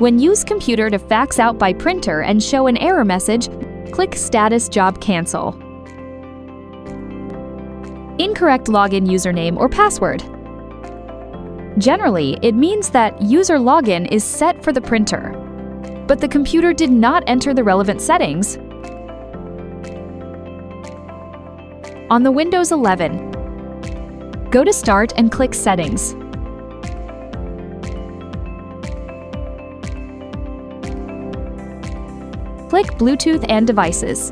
When use computer to fax out by printer and show an error message, click Status Job Cancel. Incorrect login username or password. Generally, it means that user login is set for the printer, but the computer did not enter the relevant settings. On the Windows 11, go to Start and click Settings. Click Bluetooth and Devices.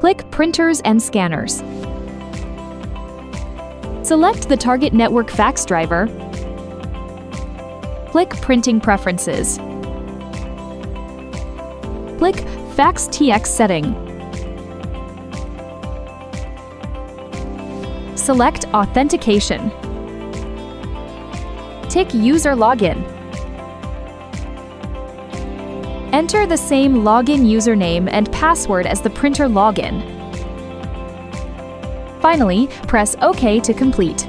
Click Printers and Scanners. Select the target network fax driver. Click Printing Preferences. Click Fax TX Setting. Select Authentication. Tick User Login. Enter the same login username and password as the printer login. Finally, press OK to complete.